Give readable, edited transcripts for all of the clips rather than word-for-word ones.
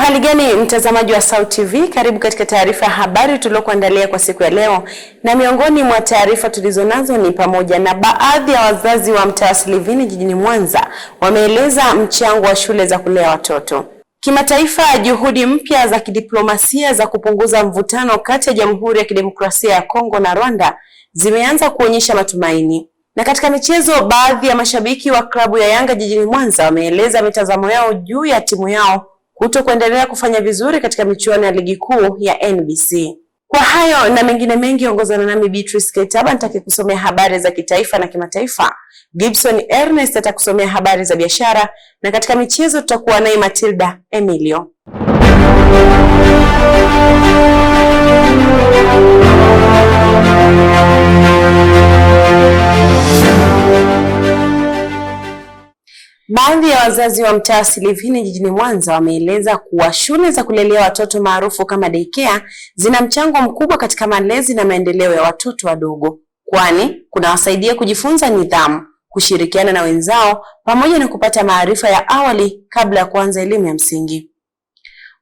Uhali gani mtazamaji wa SAUT TV, karibu katika taarifa ya habari tuliyokuandalia kwa siku ya leo, na miongoni mwa taarifa tulizonazo ni pamoja na baadhi ya wazazi wa mtaa Silivini jijini Mwanza wameeleza mchango wa shule za kulea watoto. Kimataifa, juhudi mpya za kidiplomasia za kupunguza mvutano kati ya Jamhuri ya Kidemokrasia ya Kongo na Rwanda zimeanza kuonyesha matumaini. Na katika michezo, baadhi ya mashabiki wa klabu ya Yanga jijini Mwanza wameeleza mitazamo yao juu ya timu yao kuendelea kufanya vizuri katika michuano ya ligi kuu ya NBC. Kwa hayo na mengine mengi, ongozana nami Beatrice Ketaba nitakusomea habari za kitaifa na kimataifa. Gibson Ernest atakusomea habari za biashara, na katika michezo tutakuwa naye Matilda Emilio. Baadhi ya wazazi wa mtaa Silivini jijini Mwanza wameeleza kuwa shule za kulelea watoto maarufu kama daycare zina mchango mkubwa katika malezi na maendeleo ya watoto wadogo, kwani kunawasaidia kujifunza nidhamu, kushirikiana na wenzao pamoja na kupata maarifa ya awali kabla ya kuanza elimu ya msingi.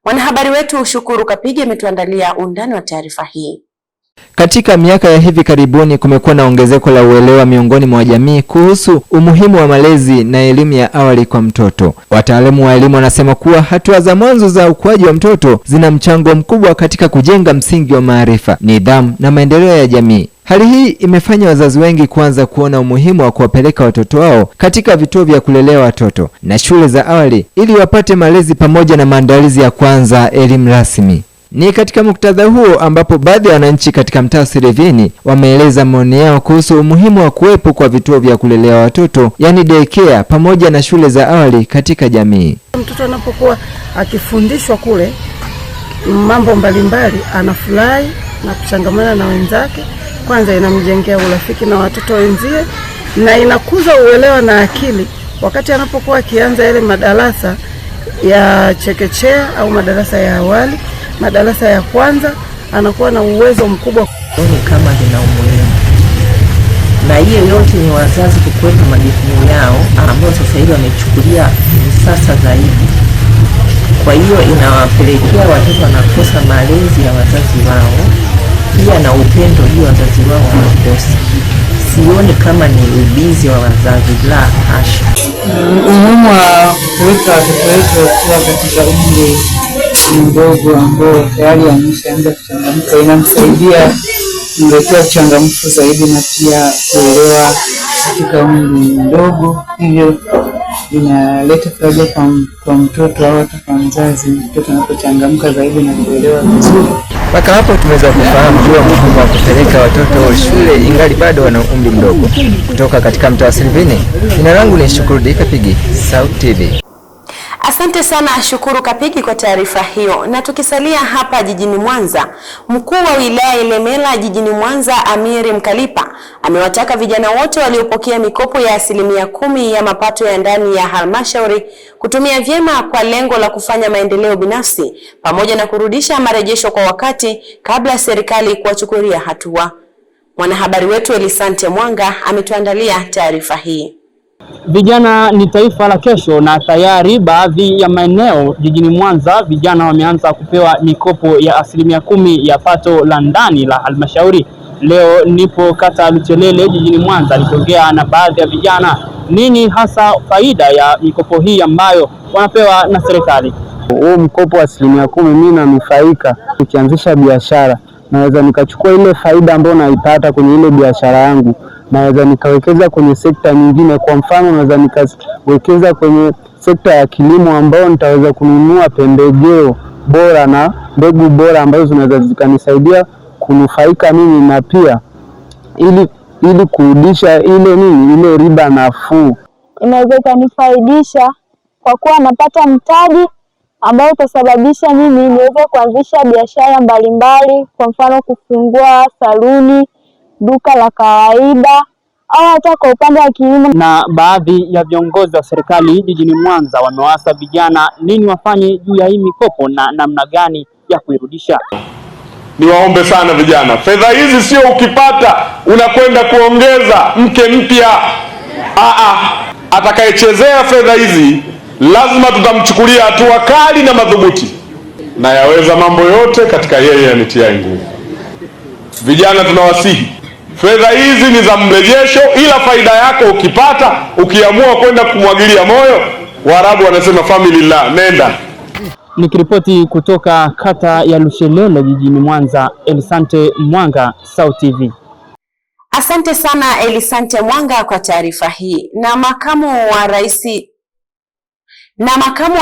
Mwanahabari wetu Shukuru Kapigi ametuandalia undani wa taarifa hii. Katika miaka ya hivi karibuni kumekuwa na ongezeko la uelewa miongoni mwa jamii kuhusu umuhimu wa malezi na elimu ya awali kwa mtoto. Wataalamu wa elimu wanasema kuwa hatua za mwanzo za ukuaji wa mtoto zina mchango mkubwa katika kujenga msingi wa maarifa, nidhamu na maendeleo ya jamii. Hali hii imefanya wazazi wengi kuanza kuona umuhimu wa kuwapeleka watoto wao katika vituo vya kulelea watoto na shule za awali ili wapate malezi pamoja na maandalizi ya kuanza elimu rasmi. Ni katika muktadha huo ambapo baadhi ya wananchi katika mtaa Silivini wameeleza maoni yao kuhusu umuhimu wa kuwepo kwa vituo vya kulelea watoto, yani daycare, pamoja na shule za awali katika jamii. Mtoto anapokuwa akifundishwa kule mambo mbalimbali, anafurahi na kuchangamana na wenzake. Kwanza inamjengea urafiki na watoto wenzie na inakuza uelewa na akili wakati anapokuwa akianza yale madarasa ya chekechea au madarasa ya awali. Madarasa ya kwanza anakuwa na uwezo mkubwa kama lina umuhimu, na hiyo yote ni wazazi kukwepa majukumu yao ambao sasa hivi wamechukulia sasa zaidi. Kwa hiyo inawapelekea watoto wanakosa malezi ya wazazi wao, pia na upendo hiyo wazazi wao wanakosa. Sioni kama ni ubizi wa wazazi, la hasha. Umuhimu wa kuweka watoto wetu wakiwa katika umri mdogo ambao tayari ameshaanza kuchangamka inamsaidia kumletea changamoto zaidi na pia kuelewa katika umri mdogo. Hivyo inaleta faraja kwa mtoto au hata kwa mzazi, mtoto anapochangamka zaidi na kuelewa vizuri. Mpaka hapo tumeweza kufahamu juu ya umuhimu wa kupeleka watoto shule ingali bado wana umri mdogo. Kutoka katika mtaa Silivini, jina langu ni Shukuru Kapigi, SAUT TV. Asante sana Shukuru Kapigi kwa taarifa hiyo. Na tukisalia hapa jijini Mwanza, mkuu wa wilaya Ilemela jijini Mwanza Amiri Mkalipa amewataka vijana wote waliopokea mikopo ya 10% ya mapato ya ndani ya halmashauri kutumia vyema kwa lengo la kufanya maendeleo binafsi pamoja na kurudisha marejesho kwa wakati kabla ya serikali kuwachukulia hatua. Mwanahabari wetu Elisante Mwanga ametuandalia taarifa hii. Vijana ni taifa la kesho, na tayari baadhi ya maeneo jijini Mwanza vijana wameanza kupewa mikopo ya 10% ya pato la ndani la halmashauri. Leo nipo kata Luchelele jijini Mwanza nikiongea na baadhi ya vijana nini hasa faida ya mikopo hii ambayo wanapewa na serikali. Huu mkopo wa 10% mimi nanufaika. Nikianzisha biashara naweza nikachukua ile faida ambayo naipata kwenye ile biashara yangu, naweza nikawekeza kwenye sekta nyingine. Kwa mfano naweza nikawekeza kwenye sekta ya kilimo ambao nitaweza kununua pembejeo bora na mbegu bora ambazo zinaweza zikanisaidia kunufaika mimi, na pia ili kurudisha ile riba nafuu. Inaweza kunifaidisha kwa kuwa napata mtaji ambao utasababisha mimi niweze kuanzisha biashara mbalimbali, kwa mfano kufungua saluni, duka la kawaida au hata kwa upande wa kilimo. Na baadhi ya viongozi wa serikali jijini Mwanza wamewaasa vijana nini wafanye juu ya hii mikopo na namna gani ya kuirudisha. Niwaombe sana vijana, fedha hizi sio ukipata unakwenda kuongeza mke mpya. Atakayechezea fedha hizi lazima tutamchukulia hatua kali na madhubuti. na yaweza mambo yote katika yeye anitiaye nguvu. Vijana tunawasihi, fedha hizi ni za mrejesho, ila faida yako ukipata, ukiamua kwenda kumwagilia moyo, Waarabu wanasema familillah, nenda. Nikiripoti kutoka kata ya Lushelelo jijini Mwanza, Elisante Mwanga, SAUT TV. Asante sana Elisante Mwanga kwa taarifa hii. Na makamu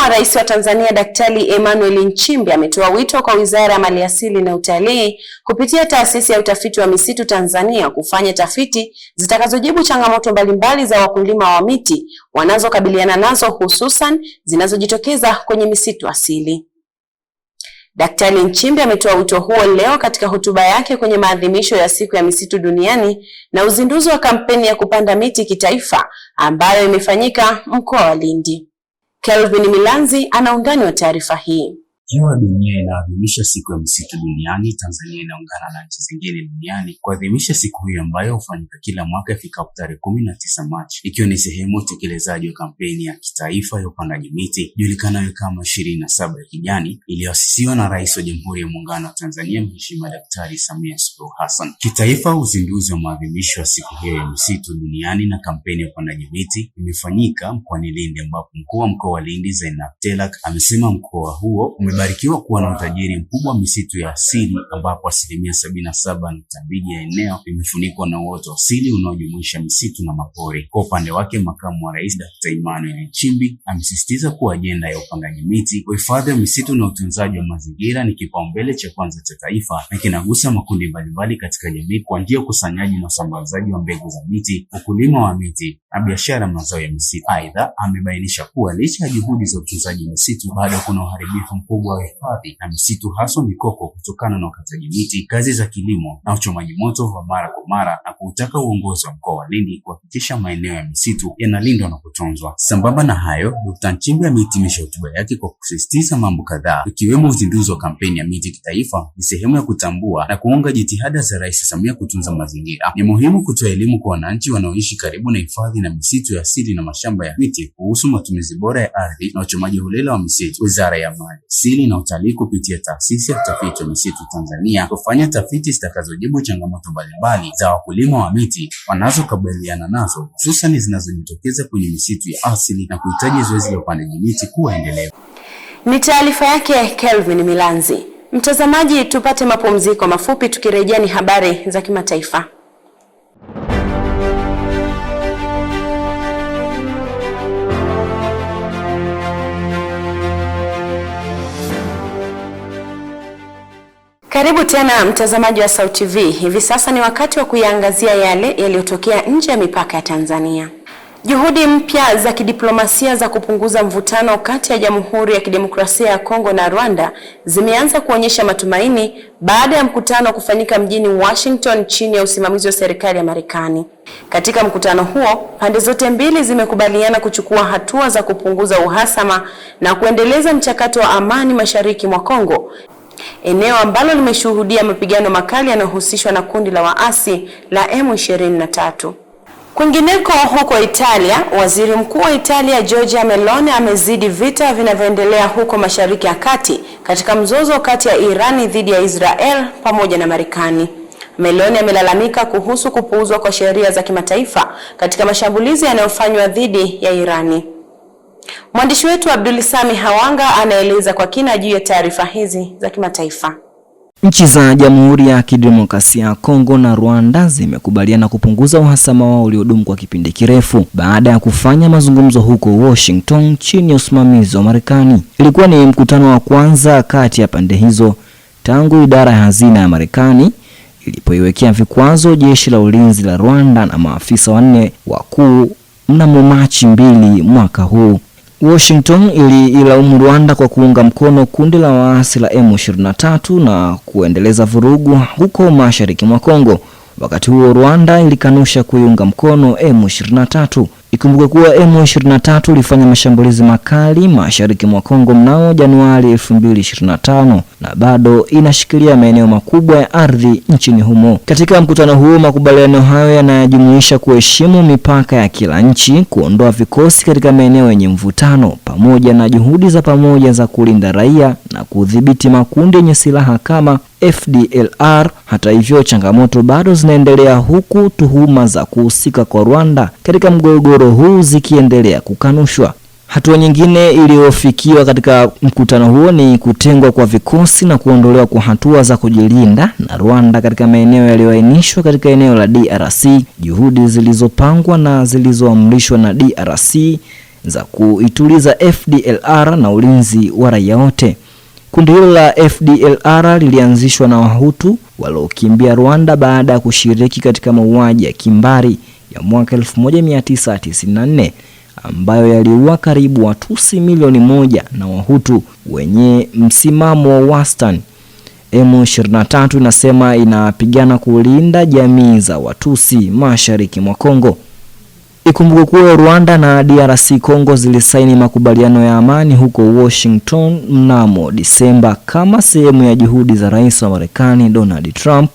wa rais wa Tanzania Daktari Emmanuel Nchimbi ametoa wito kwa Wizara ya Maliasili na Utalii kupitia Taasisi ya Utafiti wa Misitu Tanzania kufanya tafiti zitakazojibu changamoto mbalimbali za wakulima wa miti wanazokabiliana nazo, hususan zinazojitokeza kwenye misitu asili. Daktari Nchimbi ametoa wito huo leo katika hotuba yake kwenye maadhimisho ya Siku ya Misitu Duniani na uzinduzi wa kampeni ya kupanda miti kitaifa ambayo imefanyika mkoa wa Lindi. Kelvin Milanzi ana undani wa taarifa hii. Ikiwa dunia inaadhimisha siku ya misitu duniani, Tanzania inaungana na nchi zingine duniani kuadhimisha siku hiyo ambayo hufanyika kila mwaka ifikapo tarehe 19 Machi, ikiwa ni sehemu ya utekelezaji wa kampeni ya kitaifa ya upandaji miti julikanayo kama 27 ya kijani iliyoasisiwa na Rais wa Jamhuri ya Muungano wa Tanzania Mheshimiwa Daktari Samia Suluhu Hassan. Kitaifa, uzinduzi wa maadhimisho ya siku hiyo ya misitu duniani na kampeni ya upandaji miti imefanyika mkoani Lindi, ambapo mkuu wa mkoa wa Lindi Zainab Telak amesema mkoa huo umebarikiwa kuwa na utajiri mkubwa wa misitu ya asili, ambapo 77.2% ya eneo limefunikwa na uoto wa asili unaojumuisha misitu na mapori. Kwa upande wake, makamu wa rais Daktari Emmanuel Nchimbi amesisitiza kuwa ajenda ya upandaji miti, uhifadhi wa misitu na utunzaji wa mazingira ni kipaumbele cha kwanza cha taifa na kinagusa makundi mbalimbali katika jamii kwa njia ya ukusanyaji na usambazaji wa mbegu za miti, ukulima wa miti na biashara mazao ya misitu. Aidha, amebainisha kuwa licha ya juhudi za utunzaji misitu, bado kuna uharibifu mkubwa wa hifadhi na misitu, haswa mikoko, kutokana na ukataji miti, kazi za kilimo na uchomaji moto wa mara kwa mara, na kuutaka uongozi wa mkoa wa Lindi kuhakikisha maeneo ya misitu yanalindwa na kutunzwa. Sambamba na hayo, Dr. Nchimbi amehitimisha hotuba yake kwa kusisitiza mambo kadhaa, ikiwemo uzinduzi wa kampeni ya miti kitaifa ni sehemu ya kutambua na kuunga jitihada za Rais Samia kutunza mazingira. Ni muhimu kutoa elimu kwa wananchi wanaoishi karibu na hifadhi na misitu ya asili na mashamba ya miti kuhusu matumizi bora ya ardhi na uchomaji holela wa misitu. Wizara ya Maliasili na Utalii kupitia Taasisi ya Utafiti wa Misitu Tanzania kufanya tafiti zitakazojibu changamoto mbalimbali za wakulima wa miti wanazokabiliana nazo, hususan zinazojitokeza kwenye misitu ya asili na kuhitaji zoezi la upandaji miti kuwa endelevu. Ni taarifa yake Kelvin Milanzi. Mtazamaji, tupate mapumziko mafupi, tukirejea ni habari za kimataifa. Karibu tena mtazamaji wa SAUT TV. Hivi sasa ni wakati wa kuyaangazia yale yaliyotokea nje ya mipaka ya Tanzania. Juhudi mpya za kidiplomasia za kupunguza mvutano kati ya Jamhuri ya Kidemokrasia ya Kongo na Rwanda zimeanza kuonyesha matumaini baada ya mkutano kufanyika mjini Washington chini ya usimamizi wa serikali ya Marekani. Katika mkutano huo, pande zote mbili zimekubaliana kuchukua hatua za kupunguza uhasama na kuendeleza mchakato wa amani mashariki mwa Kongo, eneo ambalo limeshuhudia mapigano makali yanayohusishwa na kundi la waasi la M23. Kwingineko huko Italia, Waziri Mkuu wa Italia Giorgia Meloni amezidi vita vinavyoendelea huko Mashariki ya Kati katika mzozo kati ya Irani dhidi ya Israel pamoja na Marekani. Meloni amelalamika kuhusu kupuuzwa kwa sheria za kimataifa katika mashambulizi yanayofanywa dhidi ya Irani. Mwandishi wetu Abdulisami Hawanga anaeleza kwa kina juu ya taarifa hizi za kimataifa. Nchi za Jamhuri ya Kidemokrasia ya Kongo na Rwanda zimekubaliana kupunguza uhasama wao uliodumu kwa kipindi kirefu baada ya kufanya mazungumzo huko Washington chini ya usimamizi wa Marekani. Ilikuwa ni mkutano wa kwanza kati ya pande hizo tangu idara ya hazina ya Marekani ilipoiwekea vikwazo jeshi la ulinzi la Rwanda na maafisa 4 wakuu mnamo Machi 2 mwaka huu. Washington ililaumu Rwanda kwa kuunga mkono kundi la waasi la M23 na kuendeleza vurugu huko mashariki mwa Kongo. Wakati huo Rwanda ilikanusha kuiunga mkono M23. Ikumbuke kuwa M23 ilifanya mashambulizi makali mashariki mwa Kongo mnamo Januari 2025 na bado inashikilia maeneo makubwa ya ardhi nchini humo. Katika mkutano huo, makubaliano hayo yanajumuisha kuheshimu mipaka ya kila nchi, kuondoa vikosi katika maeneo yenye mvutano, pamoja na juhudi za pamoja za kulinda raia na kudhibiti makundi yenye silaha kama FDLR. Hata hivyo, changamoto bado zinaendelea, huku tuhuma za kuhusika kwa Rwanda katika mgogoro huu zikiendelea kukanushwa. Hatua nyingine iliyofikiwa katika mkutano huo ni kutengwa kwa vikosi na kuondolewa kwa hatua za kujilinda na Rwanda katika maeneo yaliyoainishwa katika eneo la DRC, juhudi zilizopangwa na zilizoamrishwa na DRC za kuituliza FDLR na ulinzi wa raia wote. Kundi hilo la FDLR lilianzishwa na Wahutu waliokimbia Rwanda baada ya kushiriki katika mauaji ya kimbari ya mwaka 1994 ambayo yaliua karibu Watusi milioni 1 na Wahutu wenye msimamo wa wastani. M23 inasema inapigana kulinda jamii za Watusi mashariki mwa Kongo. Ikumbuke kuwa Rwanda na DRC Kongo zilisaini makubaliano ya amani huko Washington mnamo Disemba kama sehemu ya juhudi za Rais wa Marekani Donald Trump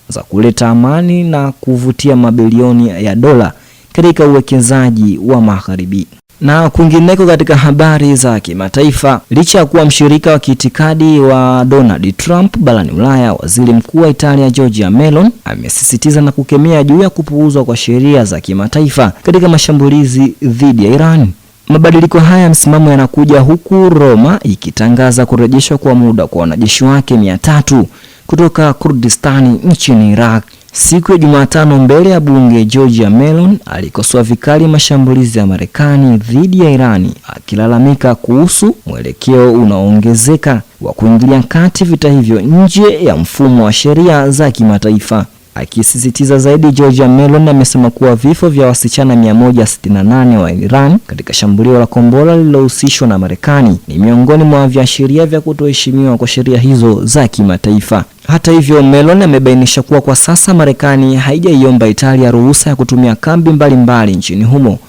za kuleta amani na kuvutia mabilioni ya dola katika uwekezaji wa magharibi. Na kwingineko katika habari za kimataifa, licha ya kuwa mshirika wa kiitikadi wa Donald Trump barani Ulaya, waziri mkuu wa Italia Giorgia Meloni amesisitiza na kukemea juu ya kupuuzwa kwa sheria za kimataifa katika mashambulizi dhidi ya Iran. Mabadiliko haya ya msimamo yanakuja huku Roma ikitangaza kurejeshwa kwa muda kwa wanajeshi wake 300 kutoka Kurdistani nchini Iraq. Siku ya Jumatano mbele ya bunge, Giorgia Meloni alikosoa vikali mashambulizi ya Marekani dhidi ya Irani, akilalamika kuhusu mwelekeo unaoongezeka wa kuingilia kati vita hivyo nje ya mfumo wa sheria za kimataifa. Akisisitiza zaidi, Giorgia Meloni amesema kuwa vifo vya wasichana 168 wa Iran katika shambulio la kombora lililohusishwa na Marekani ni miongoni mwa viashiria vya kutoheshimiwa kwa sheria hizo za kimataifa. Hata hivyo, Meloni amebainisha kuwa kwa sasa Marekani haijaiomba Italia ruhusa ya kutumia kambi mbalimbali nchini humo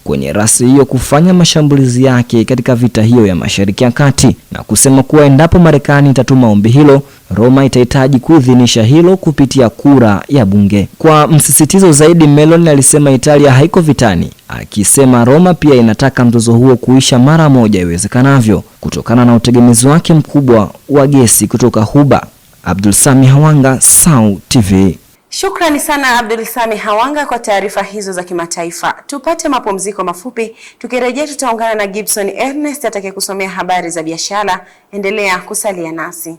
kwenye rasi hiyo kufanya mashambulizi yake katika vita hiyo ya Mashariki ya Kati, na kusema kuwa endapo Marekani itatuma ombi hilo, Roma itahitaji kuidhinisha hilo kupitia kura ya bunge. Kwa msisitizo zaidi, Meloni alisema Italia haiko vitani, akisema Roma pia inataka mzozo huo kuisha mara moja iwezekanavyo kutokana na utegemezi wake mkubwa wa gesi kutoka Ghuba. Abdul Sami Hawanga, SAUT TV. Shukrani sana Abdul Sami Hawanga kwa taarifa hizo za kimataifa. Tupate mapumziko mafupi, tukirejea tutaungana na Gibson Ernest atakayekusomea habari za biashara. Endelea kusalia nasi.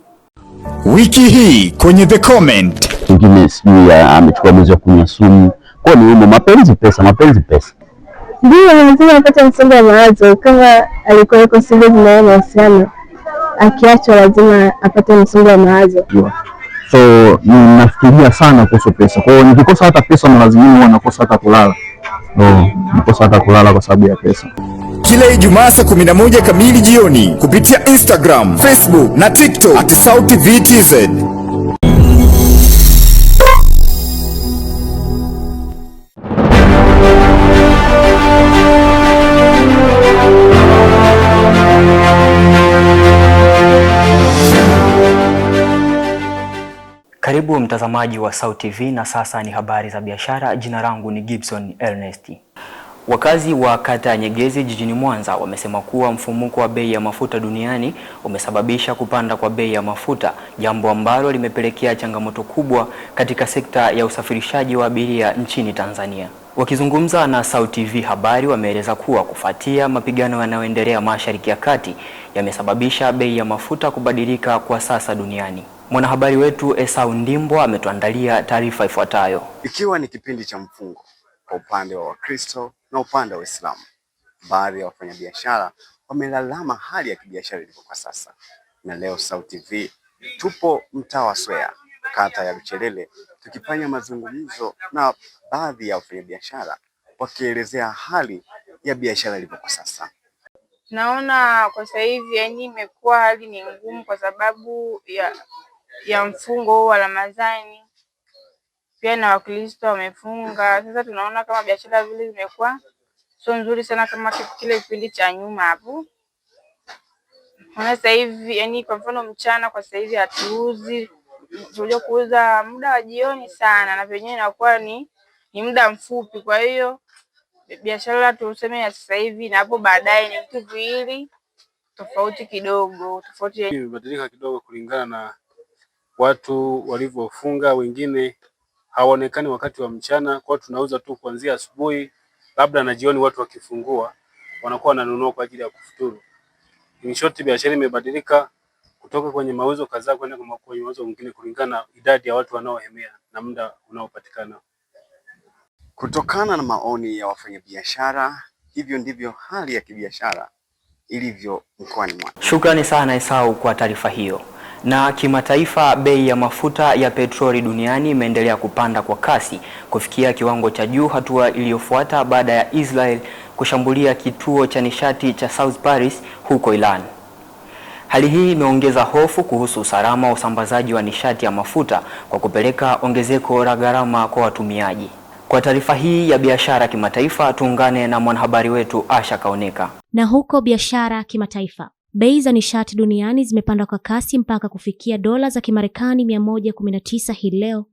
Wiki hii kwenye The Comment. Mwingine sijui amechukua mwezi wa kunywa sumu. Kwa ni humo mapenzi pesa. Ndio lazima apate msongo wa mawazo, kama alikuwa yuko serious na mahusiano, akiachwa lazima apate msongo wa mawazo. So ninafikiria sana kuhusu pesa. Kwa hiyo nikikosa hata pesa na lazima huwa nakosa hata kulala. Nakosa hata kulala kwa sababu ya pesa. Kila Ijumaa saa 11 kamili jioni kupitia Instagram, Facebook na TikTok @SAUTVTZ. Karibu mtazamaji wa SAUT TV, na sasa ni habari za biashara. Jina langu ni Gibson Ernest. Wakazi wa kata ya Nyegezi jijini Mwanza wamesema kuwa mfumuko wa bei ya mafuta duniani umesababisha kupanda kwa bei ya mafuta, jambo ambalo limepelekea changamoto kubwa katika sekta ya usafirishaji wa abiria nchini Tanzania. Wakizungumza na SAUT TV habari, wameeleza kuwa kufuatia mapigano yanayoendelea Mashariki ya Kati yamesababisha bei ya mafuta kubadilika kwa sasa duniani. Mwanahabari wetu Esau Ndimbo ametuandalia taarifa ifuatayo. Ikiwa ni kipindi cha mfungo kwa upande wa Wakristo na upande wa Uislamu, baadhi ya wafanyabiashara wamelalama hali ya kibiashara ilivyo kwa sasa. Na leo SAUT TV tupo mtaa wa Swea, kata ya Luchelele, tukifanya mazungumzo na baadhi ya wafanyabiashara wakielezea hali ya biashara ilivyo kwa sasa. Naona kwa sasa hivi imekuwa hali ni ngumu kwa sababu ya mfungo wa Ramadhani, pia na Wakristo wamefunga. Sasa tunaona kama biashara vile zimekuwa sio nzuri sana kama kile kipindi cha nyuma hapo. Maana sasa hivi kwa mfano mchana kwa sasa hivi hatuuzi, tunajua kuuza muda wa jioni sana, na penyewe inakuwa ni muda mfupi. Kwa hiyo biashara tuseme ya sasa hivi na hapo baadaye ni vitu viwili tofauti kidogo, imebadilika kidogo kulingana na watu walivyofunga. Wengine hawaonekani wakati wa mchana, kwa tunauza tu kuanzia asubuhi, labda na jioni watu wakifungua wanakuwa wananunua kwa ajili ya kufuturu. In short, biashara imebadilika kutoka kwenye mauzo kadhaa kwenda kwenye mauzo mengine kulingana na idadi ya watu wanaohemea na muda unaopatikana. Kutokana na maoni ya wafanyabiashara, hivyo ndivyo hali ya kibiashara ilivyo mkoani Mwanza. Shukrani sana Esau kwa taarifa hiyo. Na kimataifa, bei ya mafuta ya petroli duniani imeendelea kupanda kwa kasi kufikia kiwango cha juu, hatua iliyofuata baada ya Israel kushambulia kituo cha nishati cha South Paris huko Iran. Hali hii imeongeza hofu kuhusu usalama wa usambazaji wa nishati ya mafuta kwa kupeleka ongezeko la gharama kwa watumiaji. Kwa taarifa hii ya biashara kimataifa, tuungane na mwanahabari wetu Asha Kaoneka. Na huko biashara kimataifa, bei za nishati duniani zimepanda kwa kasi mpaka kufikia dola za Kimarekani 119 hii leo,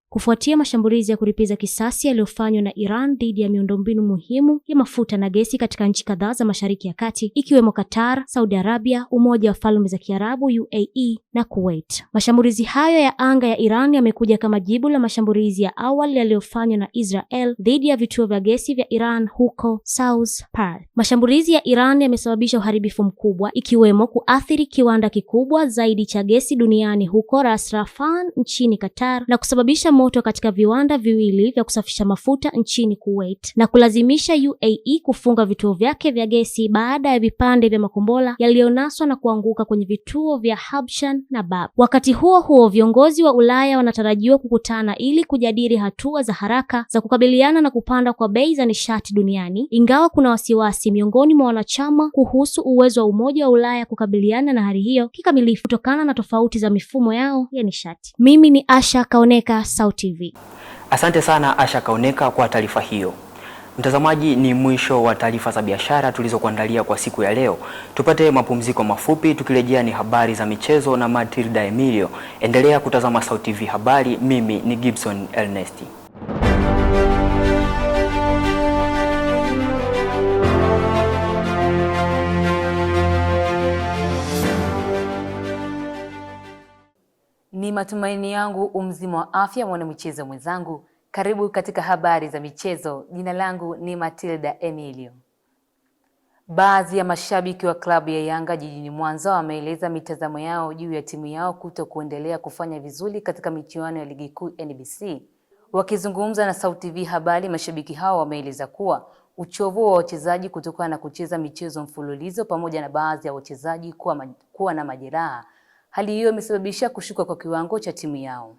kufuatia mashambulizi ya kulipiza kisasi yaliyofanywa na Iran dhidi ya miundombinu muhimu ya mafuta na gesi katika nchi kadhaa za Mashariki ya Kati, ikiwemo Qatar, Saudi Arabia, Umoja wa Falme za Kiarabu UAE na Kuwait. Mashambulizi hayo ya anga ya Iran yamekuja kama jibu la mashambulizi ya awali yaliyofanywa na Israel dhidi ya vituo vya gesi vya Iran huko South Paris. Mashambulizi ya Iran yamesababisha uharibifu mkubwa, ikiwemo kuathiri kiwanda kikubwa zaidi cha gesi duniani huko Ras Laffan nchini Qatar na kusababisha moto katika viwanda viwili vya kusafisha mafuta nchini Kuwait na kulazimisha UAE kufunga vituo vyake vya gesi baada ya vipande vya makombora yaliyonaswa na kuanguka kwenye vituo vya Habshan na Bab. Wakati huo huo, viongozi wa Ulaya wanatarajiwa kukutana ili kujadili hatua za haraka za kukabiliana na kupanda kwa bei za nishati duniani, ingawa kuna wasiwasi miongoni mwa wanachama kuhusu uwezo wa Umoja wa Ulaya kukabiliana na hali hiyo kikamilifu kutokana na tofauti za mifumo yao ya nishati. Mimi ni Asha Kaoneka, SauTV. Asante sana Asha Kaoneka kwa taarifa hiyo. Mtazamaji, ni mwisho wa taarifa za biashara tulizokuandalia kwa siku ya leo. Tupate mapumziko mafupi, tukirejea ni habari za michezo na Matilda Emilio. Endelea kutazama SauTV habari. Mimi ni Gibson Ernesti. Ni matumaini yangu umzima wa afya, mwanamichezo mwenzangu. Karibu katika habari za michezo. Jina langu ni Matilda Emilio. Baadhi ya mashabiki wa klabu ya Yanga jijini Mwanza wameeleza mitazamo yao juu ya timu yao kuendelea kufanya vizuri katika michuano ya ligi kuu NBC. Wakizungumza na SauTV habari, mashabiki hao wameeleza kuwa uchovu wa wachezaji kutokana na kucheza michezo mfululizo pamoja na baadhi ya wachezaji kuwa na majeraha, hali hiyo imesababisha kushuka kwa kiwango cha timu yao.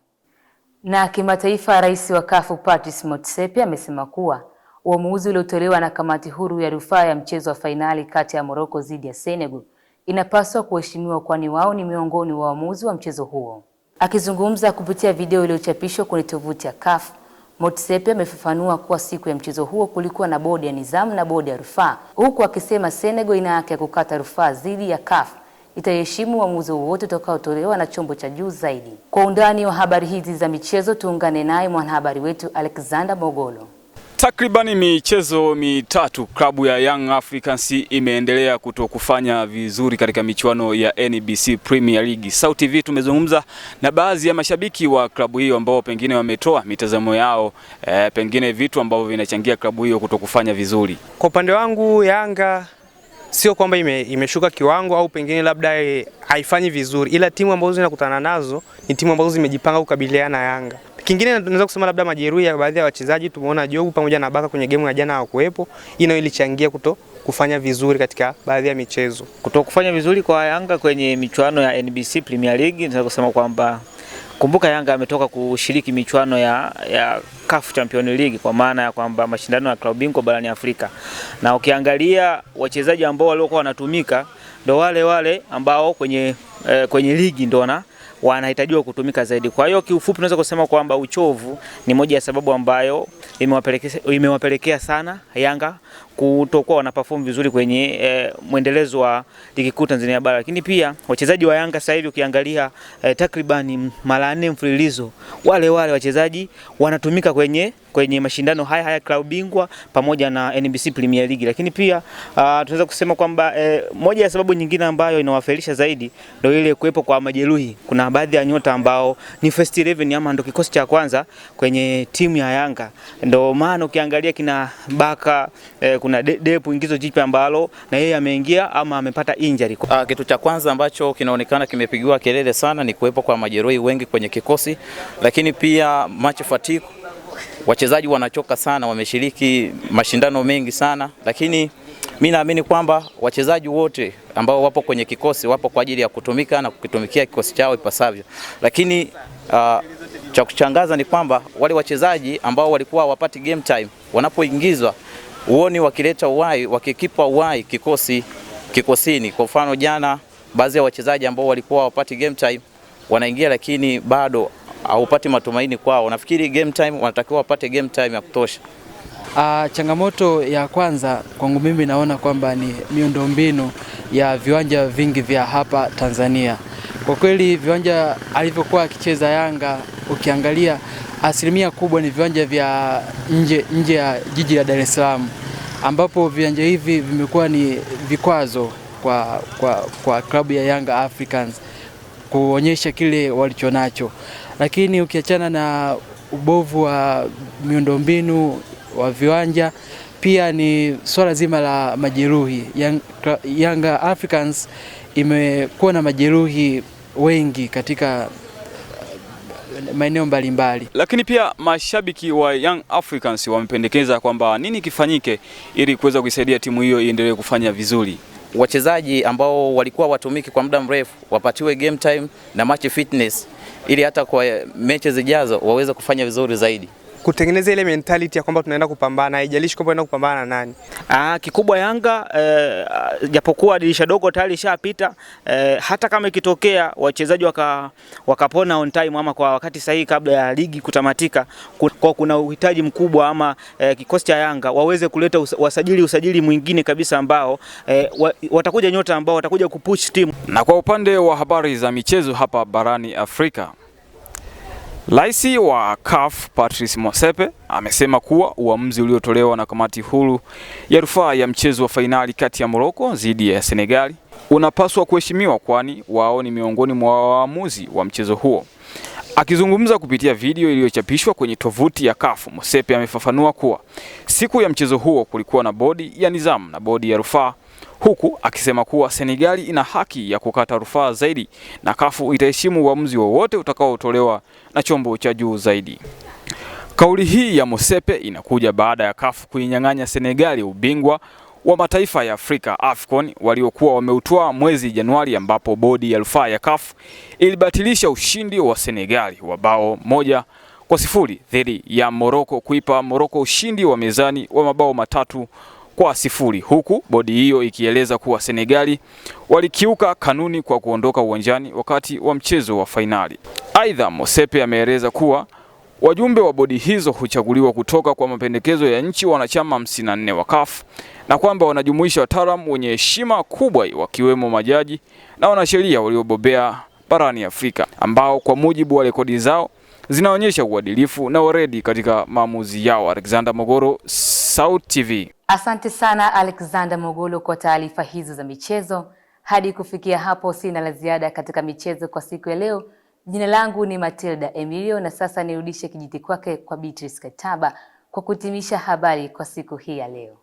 Na kimataifa, rais wa CAF Patrice Motsepe amesema kuwa uamuzi uliotolewa na kamati huru ya rufaa ya mchezo wa fainali kati ya Morocco dhidi ya Senegal inapaswa kuheshimiwa, kwani wao ni miongoni wa waamuzi wa mchezo huo. Akizungumza kupitia video iliyochapishwa kwenye tovuti ya CAF, Motsepe amefafanua kuwa siku ya mchezo huo kulikuwa na bodi ya nizamu na bodi ya rufaa, huku akisema Senegal ina haki ya kukata rufaa dhidi ya CAF itaheshimu uamuzi wowote utakaotolewa na chombo cha juu zaidi. Kwa undani wa habari hizi za michezo, tuungane naye mwanahabari wetu Alexander Mogolo. Takribani michezo mitatu klabu ya Young Africans imeendelea kutokufanya vizuri katika michuano ya NBC Premier League. SauTV tumezungumza na baadhi ya mashabiki wa klabu hiyo ambao pengine wametoa mitazamo yao, pengine vitu ambavyo vinachangia klabu hiyo kutokufanya vizuri. Kwa upande wangu, Yanga sio kwamba imeshuka kiwango au pengine labda haifanyi vizuri, ila timu ambazo zinakutana nazo ni timu ambazo zimejipanga kukabiliana na Yanga. Kingine tunaweza kusema labda majeruhi ya baadhi ya wachezaji, tumeona Jogu pamoja na Baka kwenye game ya jana hawakuepo, ino ilichangia kufanya vizuri katika baadhi ya michezo. Kutokufanya vizuri kwa Yanga kwenye michuano ya NBC Premier League, tunaweza kusema kwamba kumbuka Yanga ametoka kushiriki michuano ya CAF Champions League, kwa maana ya kwamba mashindano ya klabu bingwa barani Afrika. Na ukiangalia wachezaji ambao walikuwa wanatumika ndio wale ambao kwenye ligi ndio wanahitajiwa kutumika zaidi. Kwa hiyo kiufupi tunaweza kusema kwamba uchovu ni moja ya sababu ambayo imewapelekea sana Yanga kutokuwa wanaperform vizuri kwenye mwendelezo wa ligi kuu Tanzania bara. Lakini pia wachezaji wa Yanga sasa hivi ukiangalia takriban mara 4 mfululizo wale wachezaji wanatumika kwenye mashindano haya klabu bingwa pamoja na NBC Premier League. Lakini pia tunaweza kusema kwamba moja ya sababu nyingine ambayo inawafelisha zaidi ndio ile kuwepo kwa majeruhi. Kuna baadhi ya nyota ambao ni first 11 ama ndio kikosi cha kwanza kwenye timu ya Yanga. Ndio maana ukiangalia kina Baka, kuna Depu ingizo jipya ambalo na yeye ameingia ama amepata injury. Kitu cha kwanza ambacho kinaonekana kimepigiwa kelele sana ni kuwepo kwa majeruhi wengi kwenye kikosi, lakini pia match fatigue. Wachezaji wanachoka sana, wameshiriki mashindano mengi sana, lakini mimi naamini kwamba wachezaji wote ambao wapo kwenye kikosi wapo kwa ajili ya kutumika na kukitumikia kikosi chao ipasavyo. Lakini cha kuchangaza ni kwamba wale wachezaji ambao walikuwa hawapati game time wanapoingizwa uoni wakileta uhai, wakikipa uhai kikosini. Kwa mfano jana baadhi ya wachezaji ambao walikuwa hawapati game time wanaingia, lakini bado haupati matumaini kwao. Nafikiri game time wanatakiwa wapate game time ya kutosha. Changamoto ya kwanza kwangu mimi naona kwamba ni miundombinu ya viwanja vingi vya hapa Tanzania. Kwa kweli viwanja alivyokuwa akicheza Yanga, ukiangalia asilimia kubwa ni viwanja vya nje ya jiji la Dar es Salaam, ambapo viwanja hivi vimekuwa ni vikwazo kwa klabu ya Young Africans kuonyesha kile walichonacho. Lakini ukiachana na ubovu wa miundombinu wa viwanja, pia ni swala zima la majeruhi. Young Africans imekuwa na majeruhi wengi katika maeneo mbalimbali. Lakini pia mashabiki wa Young Africans wamependekeza kwamba nini kifanyike ili kuweza kuisaidia timu hiyo iendelee kufanya vizuri. Wachezaji ambao walikuwa watumiki kwa muda mrefu wapatiwe game time na match fitness ili hata kwa mechi zijazo waweze kufanya vizuri zaidi. Kutengeneza ile mentality ya kwamba tunaenda kupambana, haijalishi kwamba tunaenda kupambana na nani. Kikubwa Yanga japokuwa dirisha dogo tayari lishapita, hata kama ikitokea wachezaji wakapona on time ama kwa wakati sahihi kabla ya ligi kutamatika, kuna uhitaji mkubwa ama kikosi cha Yanga waweze kuleta usajili mwingine kabisa ambao watakuja nyota ambao watakuja kupush timu. Na kwa upande wa habari za michezo hapa barani Afrika, Rais wa CAF Patrice Motsepe amesema kuwa uamuzi uliotolewa na kamati huru ya rufaa ya mchezo wa fainali kati ya Morocco dhidi ya Senegal unapaswa kuheshimiwa, kwani wao ni miongoni mwa waamuzi wa mchezo huo. Akizungumza kupitia video iliyochapishwa kwenye tovuti ya CAF, Motsepe amefafanua kuwa siku ya mchezo huo kulikuwa na bodi ya nizamu na bodi ya rufaa, huku akisema kuwa Senegal ina haki ya kukata rufaa zaidi na CAF itaheshimu uamuzi wowote utakaotolewa na chombo cha juu zaidi. Kauli hii ya Motsepe inakuja baada ya CAF kuinyang'anya Senegal ubingwa wa mataifa ya Afrika AFCON waliokuwa wameutwaa mwezi Januari, ambapo bodi ya rufaa ya CAF ilibatilisha ushindi wa Senegal wa bao 1-0 dhidi ya Morocco, kuipa Morocco ushindi wa mezani wa mabao 3-0, huku bodi hiyo ikieleza kuwa Senegali walikiuka kanuni kwa kuondoka uwanjani wakati wa mchezo wa fainali. Aidha, Motsepe ameeleza kuwa wajumbe wa bodi hizo huchaguliwa kutoka kwa mapendekezo ya nchi wanachama 54 wa CAF na kwamba wanajumuisha wataalamu wenye heshima kubwa wakiwemo majaji na wanasheria waliobobea barani Afrika ambao kwa mujibu wa rekodi zao zinaonyesha uadilifu na weledi katika maamuzi yao. Alexander Mogolo, South TV. Asante sana Alexander Mogolo kwa taarifa hizo za michezo. Hadi kufikia hapo sina la ziada katika michezo kwa siku ya leo. Jina langu ni Matilda Emilio na sasa nirudishe kijiti kwake kwa Beatrice Kataba kwa kutimisha habari kwa siku hii ya leo.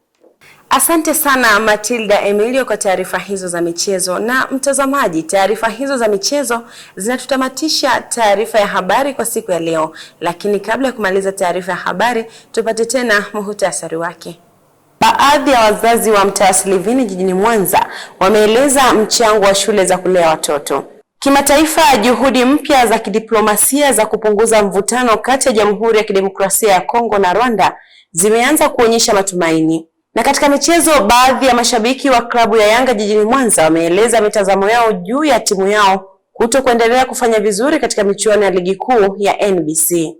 Asante sana Matilda Emilio kwa taarifa hizo za michezo. Na mtazamaji, taarifa hizo za michezo zinatutamatisha taarifa ya habari kwa siku ya leo. Lakini kabla ya kumaliza taarifa ya habari, tupate tena muhtasari wake. Baadhi ya wazazi wa mtaa Silivini jijini Mwanza wameeleza mchango wa shule za kulea watoto. Kimataifa, juhudi mpya za kidiplomasia za kupunguza mvutano kati ya Jamhuri ya Kidemokrasia ya Kongo na Rwanda zimeanza kuonyesha matumaini. Na katika michezo, baadhi ya mashabiki wa klabu ya Yanga jijini Mwanza wameeleza mitazamo yao juu ya timu yao kutokuendelea kufanya vizuri katika michuano ya ligi kuu ya NBC.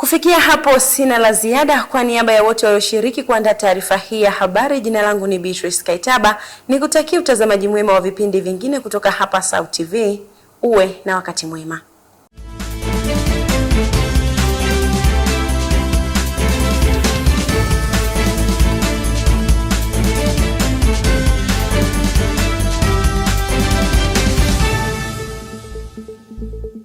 Kufikia hapo sina la ziada. Kwa niaba ya wote walioshiriki kuandaa taarifa hii ya habari, jina langu ni Beatrice Kaitaba. Nikutakia utazamaji mwema wa vipindi vingine kutoka hapa SAUT TV. Uwe na wakati mwema.